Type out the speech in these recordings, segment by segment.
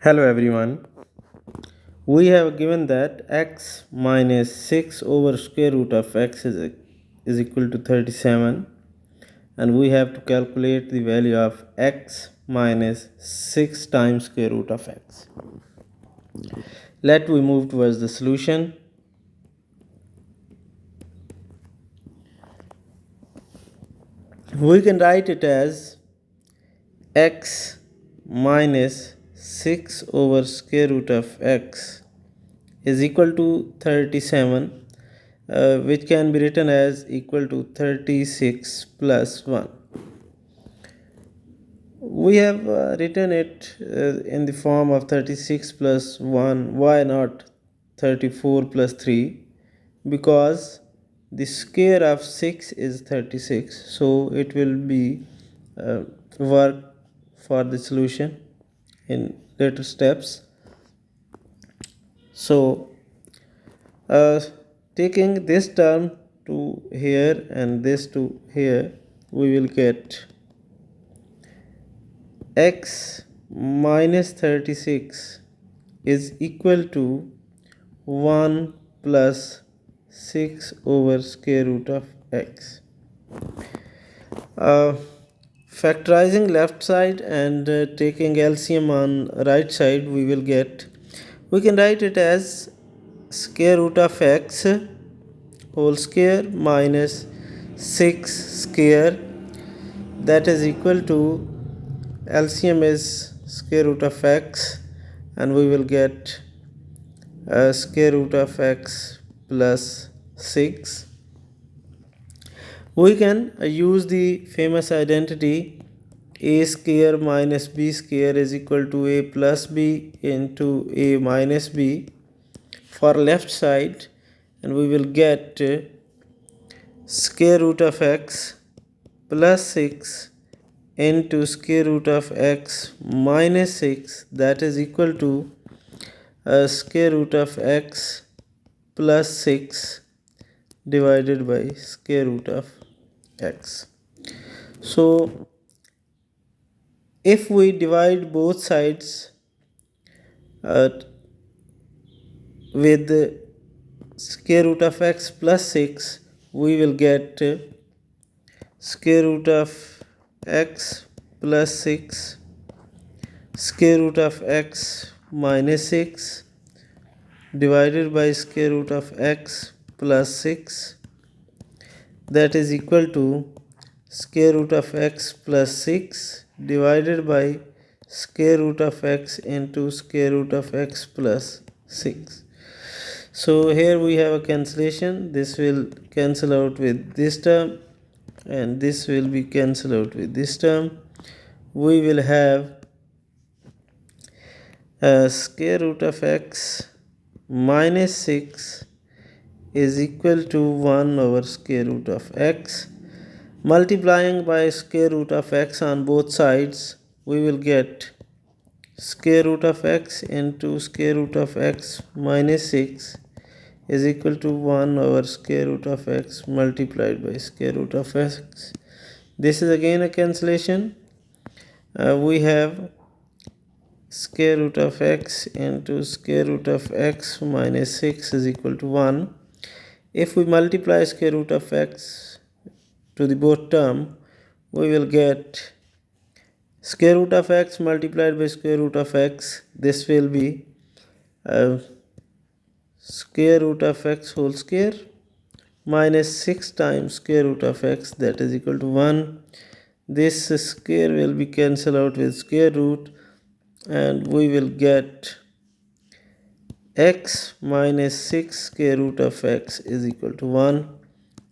Hello everyone. We have given that x minus 6 over square root of x is equal to 37, and we have to calculate the value of x minus 6 times square root of x. Let we move towards the solution. We can write it as x minus 6 over square root of x is equal to 37, which can be written as equal to 36 plus 1. We have written it in the form of 36 plus 1. Why not 34 plus 3? Because the square of 6 is 36, so it will be work for the solution in later steps. So taking this term to here and this to here, we will get x minus 36 is equal to 1 plus 6 over square root of x. Factorizing left side and taking LCM on right side, we can write it as square root of x whole square minus 6 square, that is equal to LCM is square root of x, and we will get square root of x plus 6. We can use the famous identity a square minus b square is equal to a plus b into a minus b for left side, and we will get square root of x plus 6 into square root of x minus 6, that is equal to square root of x plus 6 divided by square root of x. So if we divide both sides with square root of x plus 6, we will get square root of x plus 6 square root of x minus 6 divided by square root of x plus 6, that is equal to square root of x plus 6 divided by square root of x into square root of x plus 6. So here we have a cancellation. This will cancel out with this term, and this will be cancelled out with this term. We will have square root of x minus 6 is equal to 1 over square root of x. Multiplying by square root of x on both sides, we will get square root of x into square root of x minus 6 is equal to 1 over square root of x multiplied by square root of x. This is again a cancellation. We have square root of x into square root of x minus 6 is equal to 1. If we multiply square root of x to the both term, we will get square root of x multiplied by square root of x. This will be square root of x whole square minus 6 times square root of x, that is equal to 1. This square will be cancelled out with square root, and we will get x minus 6 square root of x is equal to 1,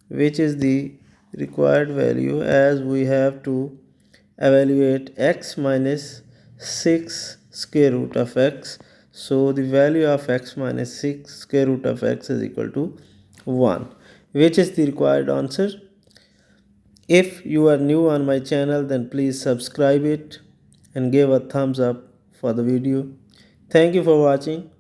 which is the required value, as we have to evaluate x minus 6 square root of x. So the value of x minus 6 square root of x is equal to 1, which is the required answer. If you are new on my channel, then please subscribe it and give a thumbs up for the video. Thank you for watching.